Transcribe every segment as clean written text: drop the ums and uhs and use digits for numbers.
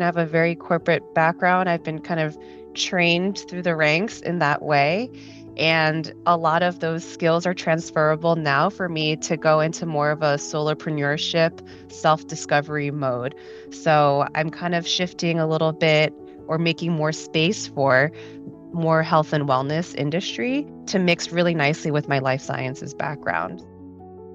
I have a very corporate background. I've been kind of trained through the ranks in that way. And a lot of those skills are transferable now for me to go into more of a solopreneurship, self-discovery mode. So I'm kind of shifting a little bit or making more space for more health and wellness industry to mix really nicely with my life sciences background.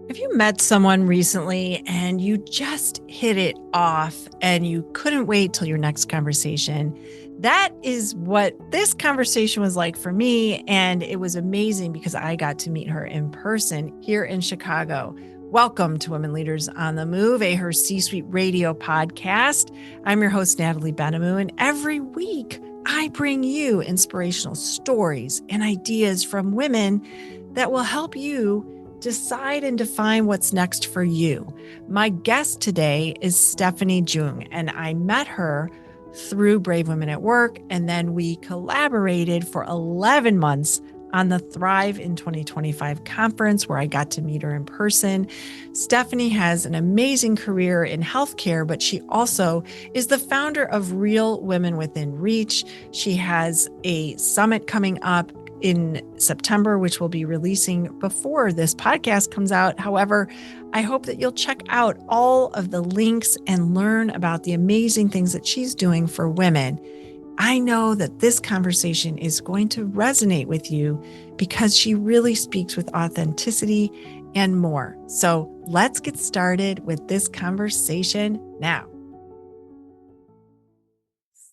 Have you met someone recently and you just hit it off and you couldn't wait till your next conversation? That is what this conversation was like for me. And it was amazing because I got to meet her in person here in Chicago. Welcome to Women Leaders on the Move, a Her C-Suite Radio podcast. I'm your host, Natalie Benamou, and every week I bring you inspirational stories and ideas from women that will help you decide and define what's next for you. My guest today is Stephanie Joong, and I met her through Brave Women at Work, and then we collaborated for 11 months on the Thrive in 2025 conference where I got to meet her in person. Stephanie has an amazing career in healthcare, but she also is the founder of Real Women Within Reach. She has a summit coming up in September, which will be releasing before this podcast comes out. However, I hope that you'll check out all of the links and learn about the amazing things that she's doing for women. I know that this conversation is going to resonate with you because she really speaks with authenticity and more. So let's get started with this conversation now.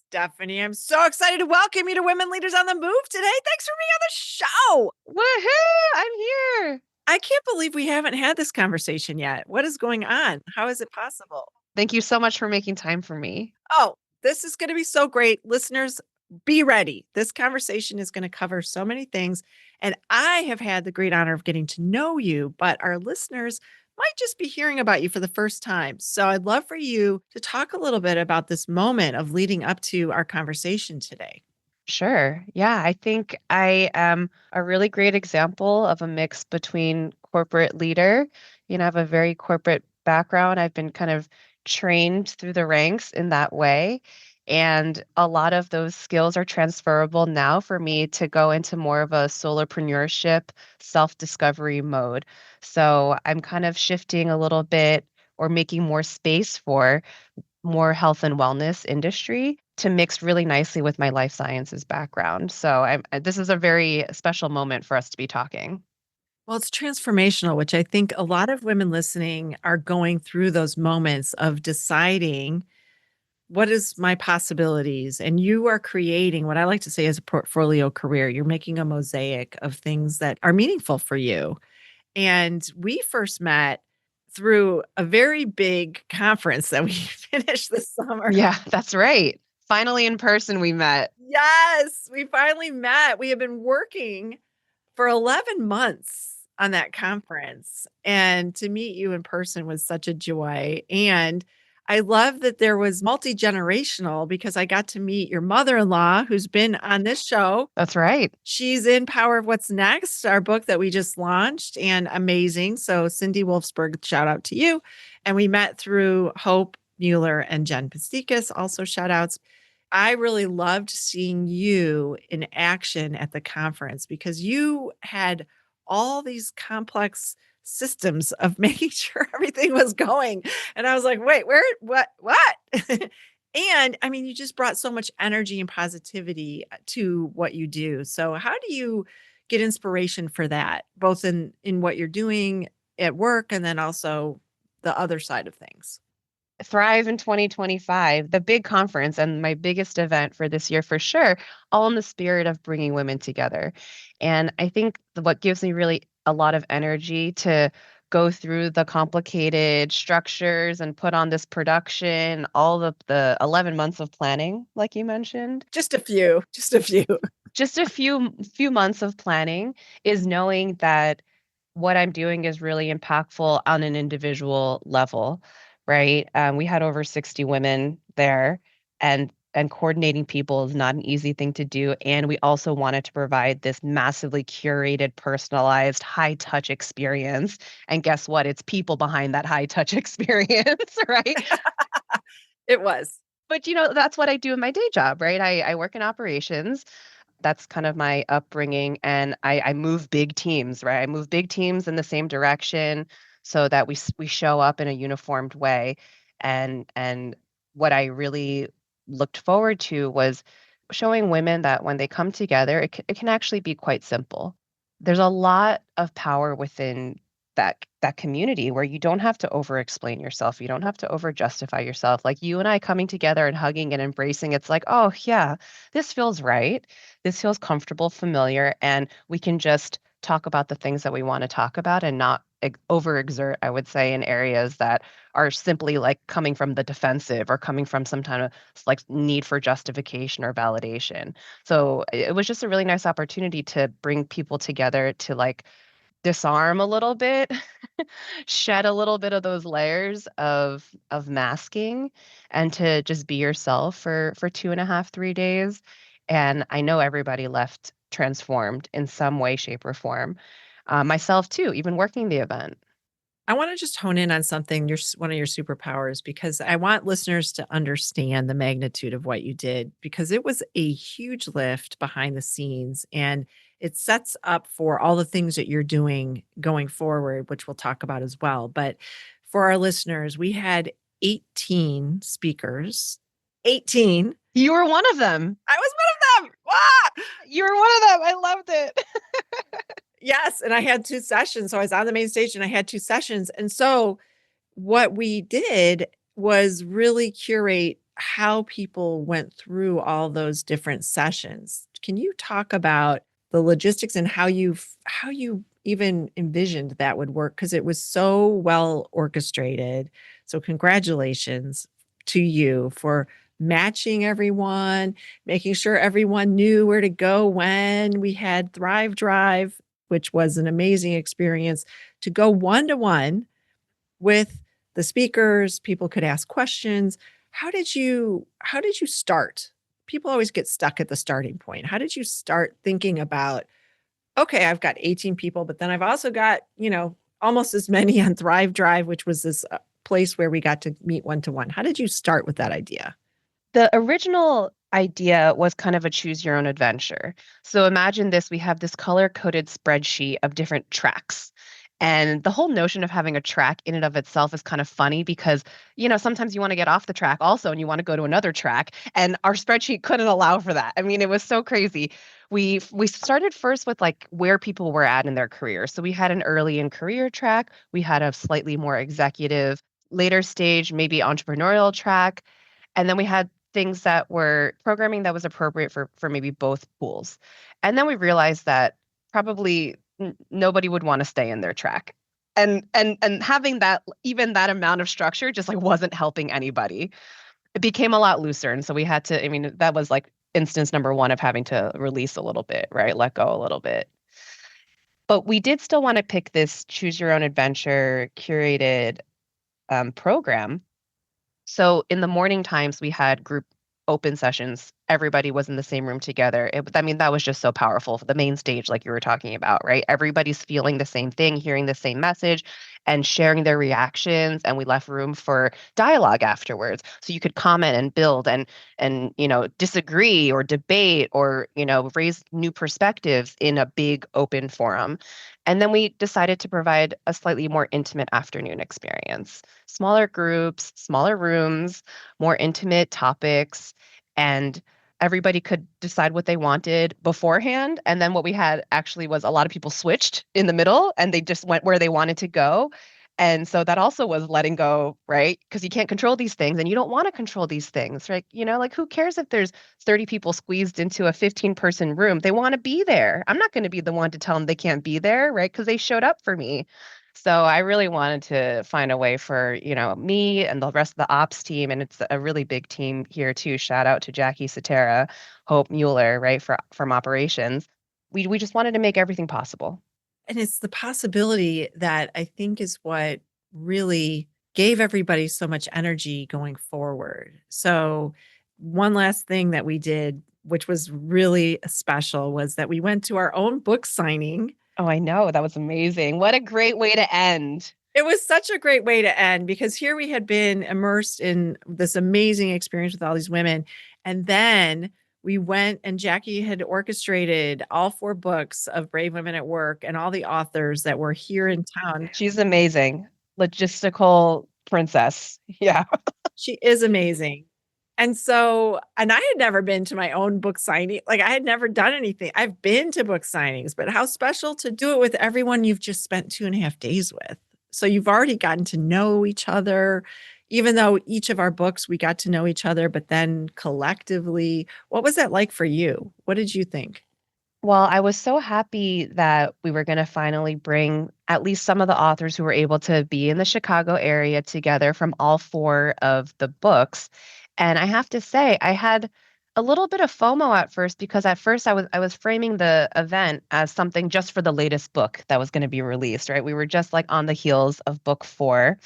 Stephanie, I'm so excited to welcome you to Women Leaders on the Move today. Thanks for being on the show. Woohoo! I'm here. I can't believe we haven't had this conversation yet. What is going on? How is it possible? Thank you so much for making time for me. Oh, this is going to be so great. Listeners, be ready. This conversation is going to cover so many things. And I have had the great honor of getting to know you, but our listeners might just be hearing about you for the first time. So I'd love for you to talk a little bit about this moment of leading up to our conversation today. Sure. Yeah, I think I am a really great example of a mix between corporate leader. I have a very corporate background. I've been kind of trained through the ranks in that way. And a lot of those skills are transferable now for me to go into more of a solopreneurship, self-discovery mode. So I'm kind of shifting a little bit or making more space for more health and wellness industry to mix really nicely with my life sciences background. So this is a very special moment for us to be talking. Well, it's transformational, which I think a lot of women listening are going through those moments of deciding what is my possibilities. And you are creating what I like to say is a portfolio career. You're making a mosaic of things that are meaningful for you. And we first met through a very big conference that we finished this summer. Yeah, that's right. Finally in person we met. Yes, we finally met. We have been working for 11 months on that conference. And to meet you in person was such a joy. And I love that there was multi-generational because I got to meet your mother-in-law who's been on this show. That's right. She's in Power of What's Next, our book that we just launched, and amazing. So Cindy Wolfsburg, shout out to you. And we met through Hope Mueller and Jen Pastikas, also shout outs. I really loved seeing you in action at the conference because you had all these complex systems of making sure everything was going. And I was like, wait, what? And I mean, you just brought so much energy and positivity to what you do. So how do you get inspiration for that, both in what you're doing at work and then also the other side of things? Thrive in 2025, the big conference and my biggest event for this year for sure, all in the spirit of bringing women together. And I think what gives me really a lot of energy to go through the complicated structures and put on this production, all of the 11 months of planning, like you mentioned. Just a few. Just a few months of planning is knowing that what I'm doing is really impactful on an individual level, right? We had over 60 women there, and coordinating people is not an easy thing to do. And we also wanted to provide this massively curated, personalized, high touch experience. And guess what? It's people behind that high touch experience, right? It was. But that's what I do in my day job, right? I work in operations. That's kind of my upbringing, and I move big teams, right? I move big teams in the same direction so that we show up in a uniformed way. And what I really looked forward to was showing women that when they come together, it can actually be quite simple. There's a lot of power within that community where you don't have to over explain yourself. You don't have to over justify yourself. Like you and I coming together and hugging and embracing, it's like, oh yeah, this feels right. This feels comfortable, familiar, and we can just talk about the things that we want to talk about and not overexert, I would say, in areas that are simply like coming from the defensive or coming from some kind of like need for justification or validation. So it was just a really nice opportunity to bring people together to like disarm a little bit, shed a little bit of those layers of masking, and to just be yourself for 2.5, 3 days. And I know everybody left transformed in some way, shape, or form. Myself too, even working the event. I want to just hone in on something, one of your superpowers, because I want listeners to understand the magnitude of what you did, because it was a huge lift behind the scenes and it sets up for all the things that you're doing going forward, which we'll talk about as well. But for our listeners, we had 18 speakers. 18. You were one of them. I was one of them. Ah! You were one of them. I loved it. Yes, and I had 2 sessions. So I was on the main stage and I had 2 sessions. And so what we did was really curate how people went through all those different sessions. Can you talk about the logistics and how you even envisioned that would work? Because it was so well orchestrated. So congratulations to you for matching everyone, making sure everyone knew where to go when. We had Thrive Drive, which was an amazing experience to go one-to-one with the speakers. People could ask questions. How did you start? People always get stuck at the starting point. How did you start thinking about, okay, I've got 18 people, but then I've also got, almost as many on Thrive Drive, which was this place where we got to meet one to one. How did you start with that idea? The original idea was kind of a choose your own adventure. So imagine this, we have this color-coded spreadsheet of different tracks. And the whole notion of having a track in and of itself is kind of funny because, sometimes you want to get off the track also and you want to go to another track. And our spreadsheet couldn't allow for that. I mean, it was so crazy. We started first with like where people were at in their career. So we had an early in career track, we had a slightly more executive, later stage, maybe entrepreneurial track. And then we had things that were programming that was appropriate for maybe both pools. And then we realized that probably nobody would want to stay in their track. And having that even that amount of structure just like wasn't helping anybody. It became a lot looser. And so we had to, I mean, that was like instance number one of having to release a little bit, right? Let go a little bit. But we did still want to pick this choose your own adventure curated program. So in the morning times, we had group open sessions. Everybody was in the same room together. I mean, that was just so powerful. The main stage, like you were talking about, right? Everybody's feeling the same thing, hearing the same message, and sharing their reactions. And we left room for dialogue afterwards, so you could comment and build and disagree or debate or raise new perspectives in a big open forum. And then we decided to provide a slightly more intimate afternoon experience, smaller groups, smaller rooms, more intimate topics, and everybody could decide what they wanted beforehand. And then what we had actually was a lot of people switched in the middle and they just went where they wanted to go. And so that also was letting go, right? Because you can't control these things and you don't want to control these things, right? Like who cares if there's 30 people squeezed into a 15-person room? They want to be there. I'm not going to be the one to tell them they can't be there, right? Because they showed up for me. So I really wanted to find a way for, me and the rest of the ops team, and it's a really big team here too. Shout out to Jackie Satera, Hope Mueller, right, from operations. We just wanted to make everything possible. And it's the possibility that I think is what really gave everybody so much energy going forward. So, one last thing that we did, which was really special, was that we went to our own book signing. Oh, I know. That was amazing. What a great way to end. It was such a great way to end because here we had been immersed in this amazing experience with all these women. And then we went and Jackie had orchestrated all 4 books of Brave Women at Work and all the authors that were here in town. She's amazing. Logistical princess. Yeah. She is amazing. And I had never been to my own book signing. Like I had never done anything. I've been to book signings, but how special to do it with everyone you've just spent 2.5 days with. So you've already gotten to know each other, even though each of our books, we got to know each other, but then collectively, what was that like for you? What did you think? Well, I was so happy that we were going to finally bring at least some of the authors who were able to be in the Chicago area together from all 4 of the books. And I have to say, I had a little bit of FOMO at first because at first I was framing the event as something just for the latest book that was going to be released, right? We were just like on the heels of book 4.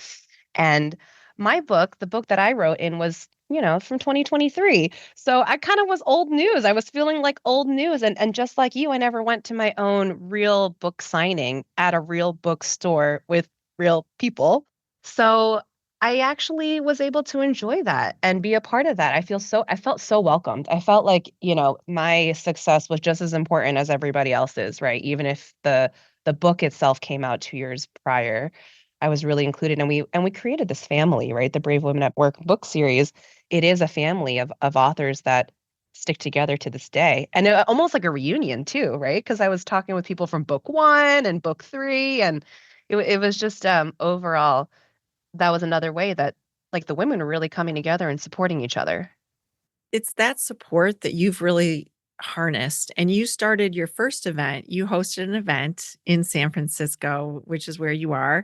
And my book, the book that I wrote in was, from 2023. So I kind of was old news. I was feeling like old news. And just like you, I never went to my own real book signing at a real bookstore with real people. So I actually was able to enjoy that and be a part of that. I felt so welcomed. I felt like, my success was just as important as everybody else's, right? Even if the book itself came out 2 years prior. I was really included, and we created this family, right? The Brave Women at Work book series. It is a family of authors that stick together to this day, and almost like a reunion too, right? Because I was talking with people from book 1 and book 3, and it was just overall that was another way that like the women were really coming together and supporting each other. It's that support that you've really harnessed. And you started your first event. You hosted an event in San Francisco, which is where you are.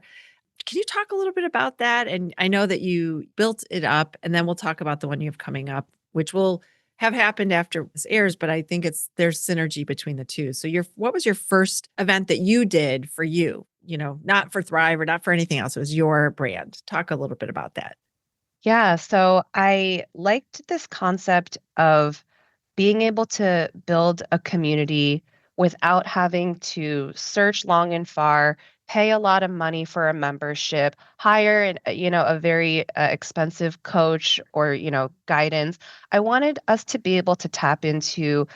Can you talk a little bit about that? And I know that you built it up, and then we'll talk about the one you have coming up, which will have happened after this airs, but I think there's synergy between the two. So what was your first event that you did for you? Not for Thrive or not for anything else. It was your brand. Talk a little bit about that. Yeah, so I liked this concept of being able to build a community without having to search long and far, pay a lot of money for a membership, hire a very expensive coach or guidance. I wanted us to be able to tap into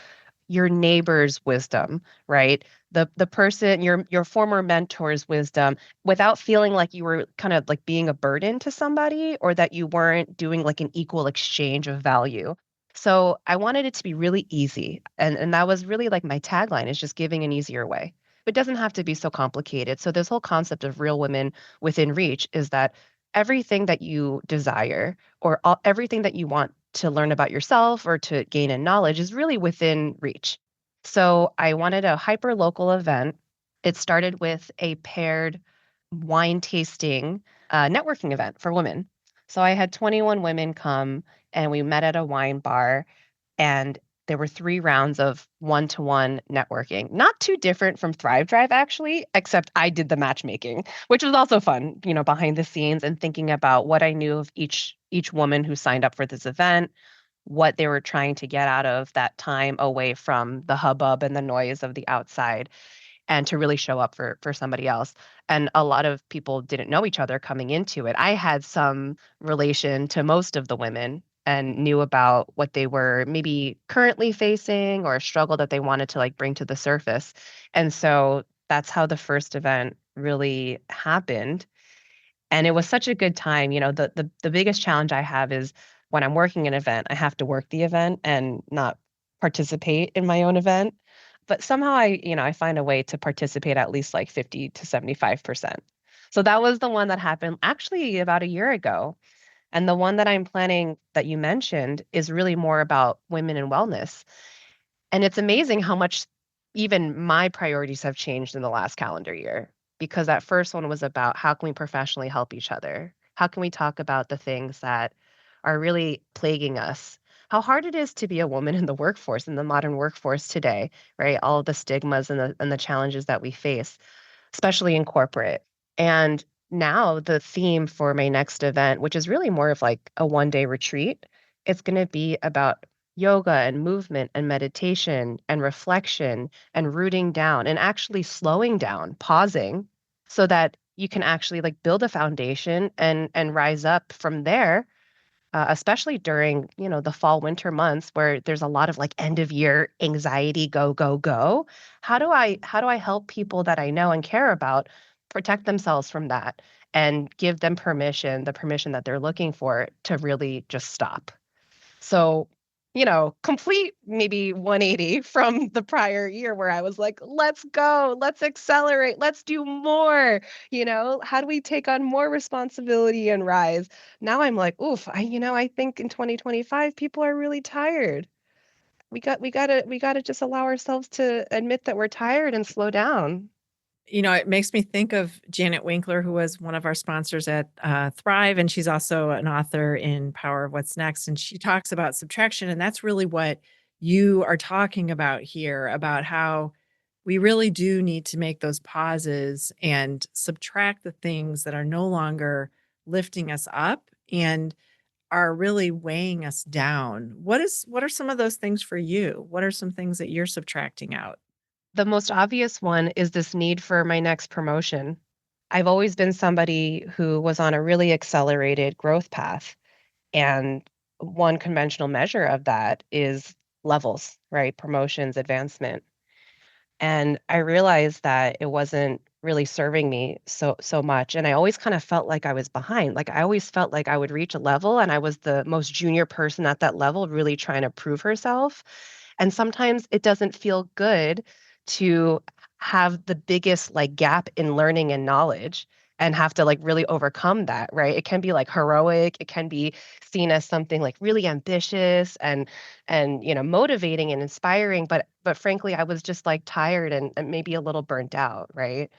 your neighbor's wisdom, right? The person, your former mentor's wisdom, without feeling like you were kind of like being a burden to somebody or that you weren't doing like an equal exchange of value. So I wanted it to be really easy. And that was really like my tagline, is just giving an easier way. It doesn't have to be so complicated. So this whole concept of real women within reach is that everything that you desire or everything that you want to learn about yourself or to gain in knowledge is really within reach. So I wanted a hyper local event. It started with a paired wine tasting networking event for women. So I had 21 women come and we met at a wine bar, and there were 3 rounds of one-to-one networking. Not too different from Thrive Drive actually, except I did the matchmaking, which was also fun, behind the scenes and thinking about what I knew of each woman who signed up for this event, what they were trying to get out of that time away from the hubbub and the noise of the outside, and to really show up for somebody else. And a lot of people didn't know each other coming into it. I had some relation to most of the women and knew about what they were maybe currently facing or a struggle that they wanted to like bring to the surface. And so that's how the first event really happened. And it was such a good time. The biggest challenge I have is when I'm working an event, I have to work the event and not participate in my own event. But somehow I find a way to participate at least like 50 to 75%. So that was the one that happened actually about a year ago. And the one that I'm planning that you mentioned is really more about women and wellness. And it's amazing how much even my priorities have changed in the last calendar year, because that first one was about how can we professionally help each other? How can we talk about the things that are really plaguing us? How hard it is to be a woman in the workforce, in the modern workforce today, right? All of the stigmas and the challenges that we face, especially in corporate. And now the theme for my next event, which is really more of like a 1-day retreat, it's going to be about yoga and movement and meditation and reflection and rooting down and actually slowing down, pausing so that you can actually like build a foundation and rise up from there, especially during, the fall winter months where there's a lot of like end of year anxiety, go, go, go. How do I help people that I know and care about protect themselves from that and give them permission, the permission that they're looking for to really just stop? So, complete maybe 180 from the prior year where I was like, let's go, let's accelerate, let's do more. How do we take on more responsibility and rise? Now I'm like, oof, I think in 2025 people are really tired. We gotta just allow ourselves to admit that we're tired and slow down. It makes me think of Janet Winkler, who was one of our sponsors at Thrive, and she's also an author in Power of What's Next. And she talks about subtraction, and that's really what you are talking about here, about how we really do need to make those pauses and subtract the things that are no longer lifting us up and are really weighing us down. What are some of those things for you? What are some things that you're subtracting out? The most obvious one is this need for my next promotion. I've always been somebody who was on a really accelerated growth path. And one conventional measure of that is levels, right? Promotions, advancement. And I realized that it wasn't really serving me so much. And I always kind of felt like I was behind. Like I always felt like I would reach a level and I was the most junior person at that level, really trying to prove herself. And sometimes it doesn't feel good to have the biggest like gap in learning and knowledge and have to like really overcome that, right? It can be like heroic, it can be seen as something like really ambitious and motivating and inspiring, but frankly I was just like tired and maybe a little burnt out, right?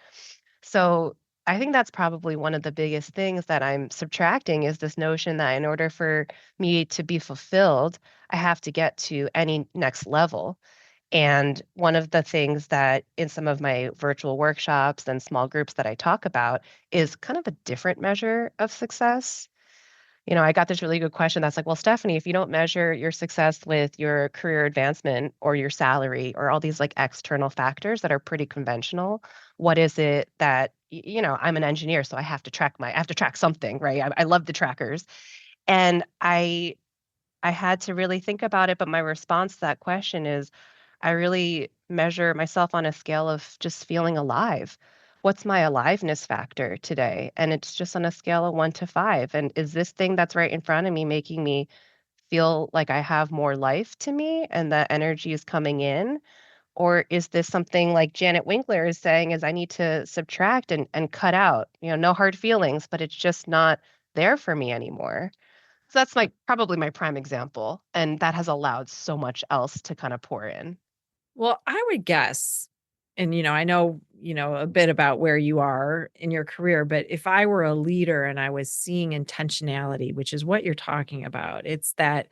So I think that's probably one of the biggest things that I'm subtracting is this notion that in order for me to be fulfilled, I have to get to any next level. And one of the things that in some of my virtual workshops and small groups that I talk about is kind of a different measure of success. I got this really good question that's like, well, Stephanie, if you don't measure your success with your career advancement or your salary or all these like external factors that are pretty conventional, what is it that, I'm an engineer, so I have to track something, right? I love the trackers. And I had to really think about it, but my response to that question is I really measure myself on a scale of just feeling alive. What's my aliveness factor today? And it's just on a scale of 1 to 5. And is this thing that's right in front of me making me feel like I have more life to me and that energy is coming in? Or is this something like Janet Winkler is saying is I need to subtract and cut out, no hard feelings, but it's just not there for me anymore. So that's probably my prime example, and that has allowed so much else to kinda pour in. Well, I would guess, and I know, a bit about where you are in your career, but if I were a leader and I was seeing intentionality, which is what you're talking about, it's that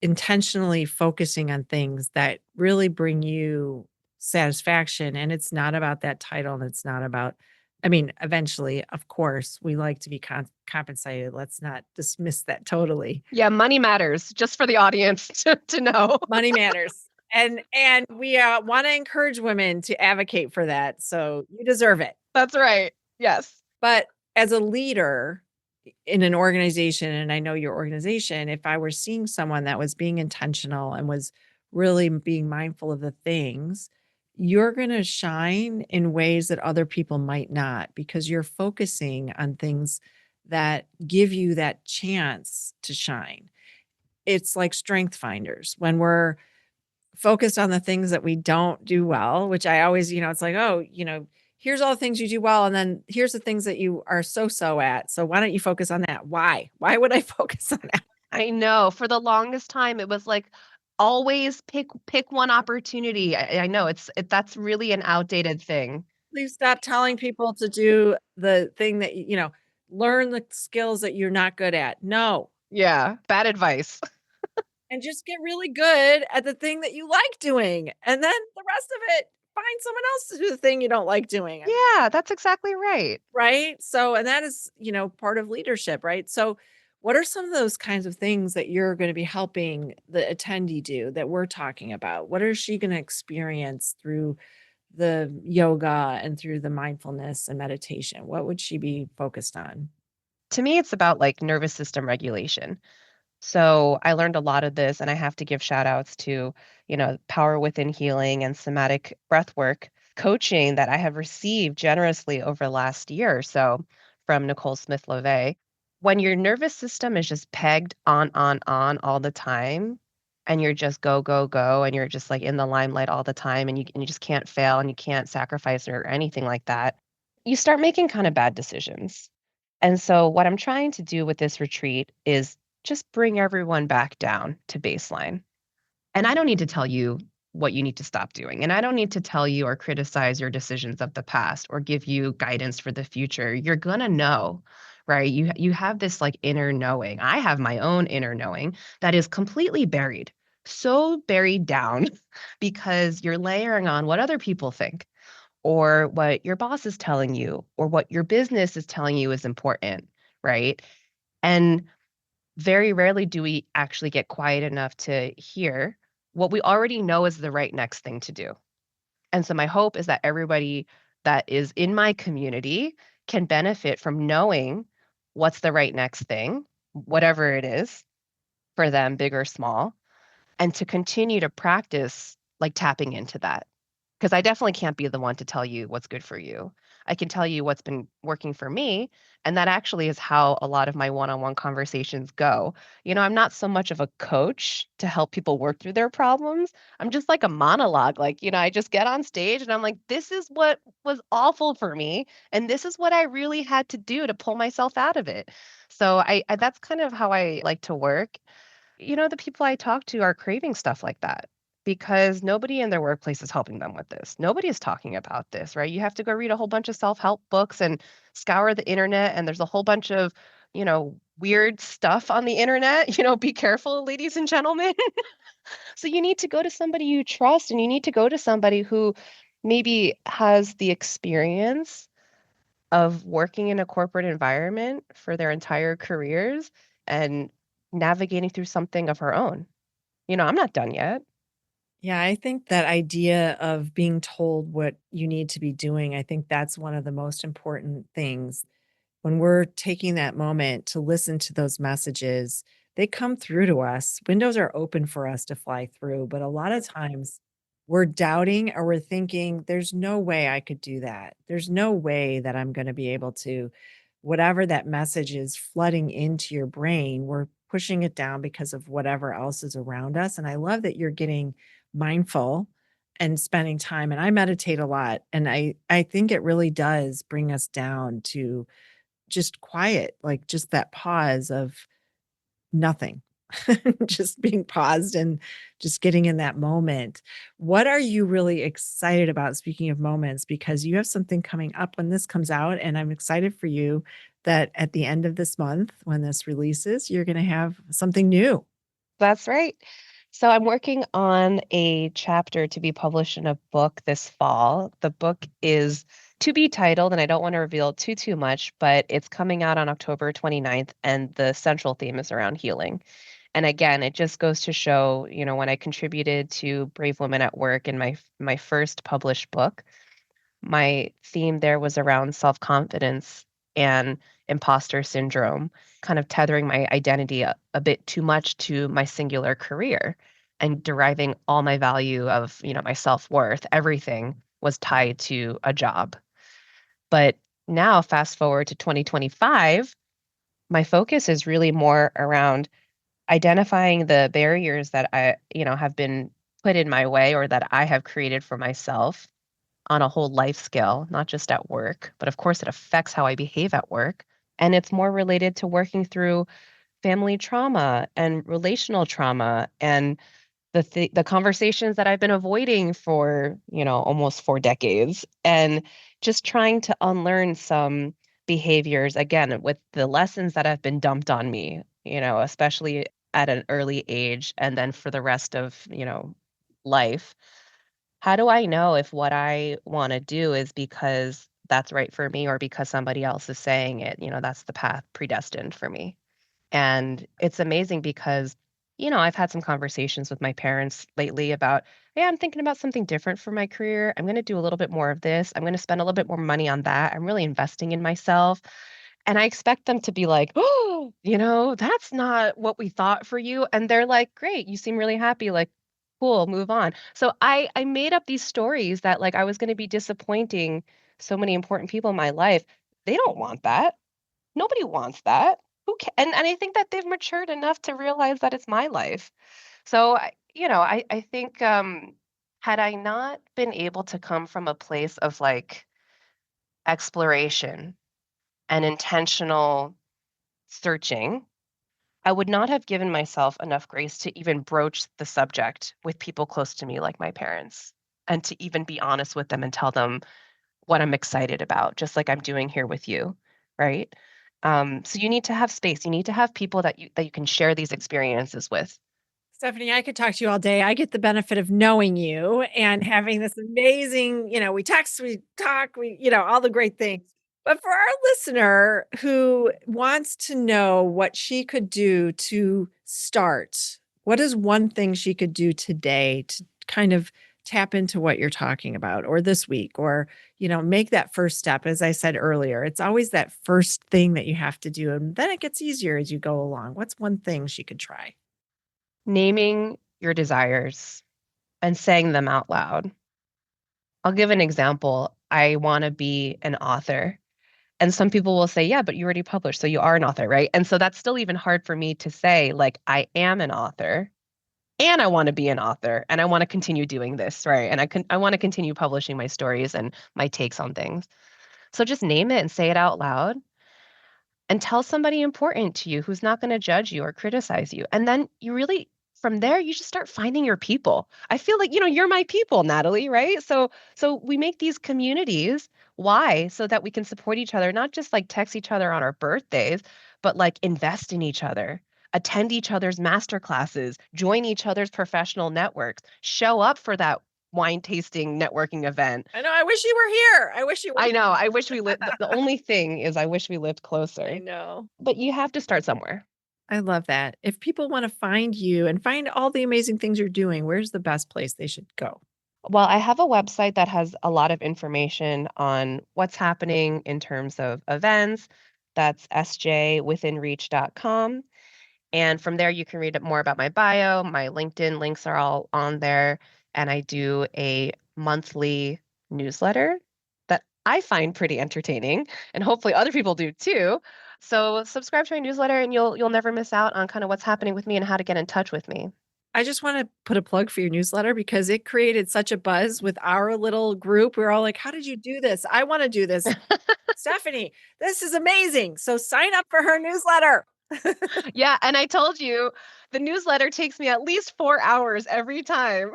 intentionally focusing on things that really bring you satisfaction. And it's not about that title. And it's not about, I mean, eventually, of course, we like to be compensated. Let's not dismiss that totally. Yeah, money matters, just for the audience to know. Money matters. And we want to encourage women to advocate for that. So you deserve it. That's right. Yes. But as a leader in an organization, and I know your organization, if I were seeing someone that was being intentional and was really being mindful of the things, you're going to shine in ways that other people might not because you're focusing on things that give you that chance to shine. It's like strength finders. When we're focused on the things that we don't do well, which I always, it's like, oh, here's all the things you do well. And then here's the things that you are so at. So why don't you focus on that? Why? Why would I focus on that? I know, for the longest time, it was like, always pick one opportunity. I know that's really an outdated thing. Please stop telling people to do the thing that, learn the skills that you're not good at. No. Yeah, bad advice. And just get really good at the thing that you like doing. And then the rest of it, find someone else to do the thing you don't like doing. Yeah, that's exactly right. Right? So, and that is, part of leadership, right? So, what are some of those kinds of things that you're going to be helping the attendee do that we're talking about? What is she going to experience through the yoga and through the mindfulness and meditation? What would she be focused on? To me, it's about like nervous system regulation. So I learned a lot of this, and I have to give shout outs to, Power Within Healing and somatic breathwork coaching that I have received generously over the last year or so from Nicole Smith LeVay. When your nervous system is just pegged on all the time, and you're just go, go, go, and you're just like in the limelight all the time, and you just can't fail and you can't sacrifice or anything like that, you start making kind of bad decisions. And so, what I'm trying to do with this retreat is just bring everyone back down to baseline. And I don't need to tell you what you need to stop doing. And I don't need to tell you or criticize your decisions of the past or give you guidance for the future. You're going to know, right? You have this like inner knowing. I have my own inner knowing that is completely buried. So buried down because you're layering on what other people think or what your boss is telling you or what your business is telling you is important, right? And very rarely do we actually get quiet enough to hear what we already know is the right next thing to do. And so my hope is that everybody that is in my community can benefit from knowing what's the right next thing, whatever it is for them, big or small, and to continue to practice like tapping into that. Because I definitely can't be the one to tell you what's good for you. I can tell you what's been working for me, and that actually is how a lot of my one-on-one conversations go. I'm not so much of a coach to help people work through their problems. I'm just like a monologue. Like, I just get on stage and I'm like, this is what was awful for me, and this is what I really had to do to pull myself out of it. So I that's kind of how I like to work. The people I talk to are craving stuff like that because nobody in their workplace is helping them with this. Nobody is talking about this, right? You have to go read a whole bunch of self-help books and scour the internet, and there's a whole bunch of, weird stuff on the internet. Be careful, ladies and gentlemen. So you need to go to somebody you trust, and you need to go to somebody who maybe has the experience of working in a corporate environment for their entire careers and navigating through something of her own. I'm not done yet. Yeah, I think that idea of being told what you need to be doing, I think that's one of the most important things. When we're taking that moment to listen to those messages, they come through to us. Windows are open for us to fly through, but a lot of times we're doubting or we're thinking, there's no way I could do that. There's no way that I'm going to be able to, whatever that message is flooding into your brain, we're pushing it down because of whatever else is around us. And I love that you're getting mindful and spending time. And I meditate a lot. And I think it really does bring us down to just quiet, like just that pause of nothing, just being paused and just getting in that moment. What are you really excited about, speaking of moments? Because you have something coming up when this comes out, and I'm excited for you that at the end of this month, when this releases, you're going to have something new. That's right. So I'm working on a chapter to be published in a book this fall. The book is to be titled, and I don't want to reveal too much, but it's coming out on October 29th, and the central theme is around healing. And again, it just goes to show, when I contributed to Brave Women at Work in my first published book, my theme there was around self-confidence and imposter syndrome, kind of tethering my identity a bit too much to my singular career and deriving all my value of, my self-worth, everything was tied to a job. But now fast forward to 2025, my focus is really more around identifying the barriers that I, have been put in my way or that I have created for myself on a whole life scale, not just at work, but of course it affects how I behave at work. And it's more related to working through family trauma and relational trauma and the conversations that I've been avoiding for, almost 4 decades and just trying to unlearn some behaviors again with the lessons that have been dumped on me, especially at an early age and then for the rest of, life. How do I know if what I wanna do is because that's right for me or because somebody else is saying it? That's the path predestined for me. And it's amazing because I've had some conversations with my parents lately about, "Hey, I'm thinking about something different for my career. I'm gonna do a little bit more of this. I'm gonna spend a little bit more money on that. I'm really investing in myself." And I expect them to be like, "Oh, that's not what we thought for you." And they're like, "Great, you seem really happy, like, cool, move on." So I made up these stories that, like, I was gonna be disappointing so many important people in my life. They don't want that. Nobody wants that. And I think that they've matured enough to realize that it's my life. So I think had I not been able to come from a place of like exploration and intentional searching, I would not have given myself enough grace to even broach the subject with people close to me like my parents and to even be honest with them and tell them what I'm excited about, just like I'm doing here with you, right? So you need to have space. You need to have people that you can share these experiences with. Stephanie, I could talk to you all day. I get the benefit of knowing you and having this amazing, we text, we talk, all the great things. But for our listener who wants to know what she could do to start, what is one thing she could do today to kind of tap into what you're talking about, or this week, or, make that first step? As I said earlier, it's always that first thing that you have to do. And then it gets easier as you go along. What's one thing she could try? Naming your desires and saying them out loud. I'll give an example. I want to be an author. And some people will say, yeah, but you already published, so you are an author, right? And so that's still even hard for me to say, like, I am an author and I want to be an author and I want to continue doing this, right? And I want to continue publishing my stories and my takes on things. So just name it and say it out loud and tell somebody important to you who's not going to judge you or criticize you. And then you really, from there, you just start finding your people. I feel like, you're my people, Natalie, right? So we make these communities. Why? So that we can support each other, not just like text each other on our birthdays, but like invest in each other, attend each other's master classes, join each other's professional networks, show up for that wine tasting networking event. I know. I wish you were here. I wish you were. I know. I wish we lived. The only thing is, I wish we lived I closer. know. But you have to start somewhere. I love that. If people want to find you and find all the amazing things you're doing, where's the best place they should go? Well, I have a website that has a lot of information on what's happening in terms of events. That's sjwithinreach.com. And from there, you can read more about my bio. My LinkedIn links are all on there. And I do a monthly newsletter that I find pretty entertaining, and hopefully other people do too. So subscribe to my newsletter and you'll never miss out on kind of what's happening with me and how to get in touch with me. I just want to put a plug for your newsletter because it created such a buzz with our little group. We were all like, how did you do this? I want to do this. Stephanie, this is amazing. So sign up for her newsletter. Yeah, and I told you the newsletter takes me at least 4 hours every time,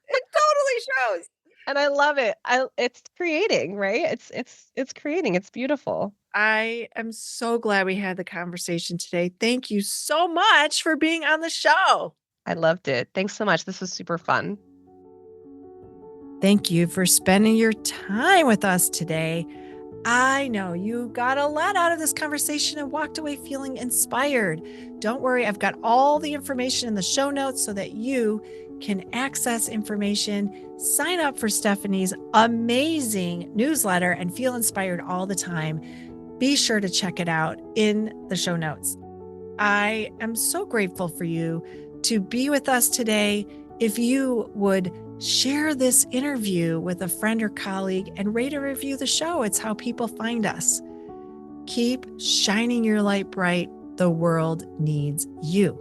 It totally shows. and I love it. It's creating, right? It's creating. It's beautiful. I am so glad we had the conversation today. Thank you so much for being on the show. I loved it. Thanks so much. This was super fun. Thank you for spending your time with us today. I know you got a lot out of this conversation and walked away feeling inspired. Don't worry, I've got all the information in the show notes so that you can access information, sign up for Stephanie's amazing newsletter, and feel inspired all the time. Be sure to check it out in the show notes. I am so grateful for you to be with us today. If you would share this interview with a friend or colleague and rate or review the show, it's how people find us. Keep shining your light bright. The world needs you.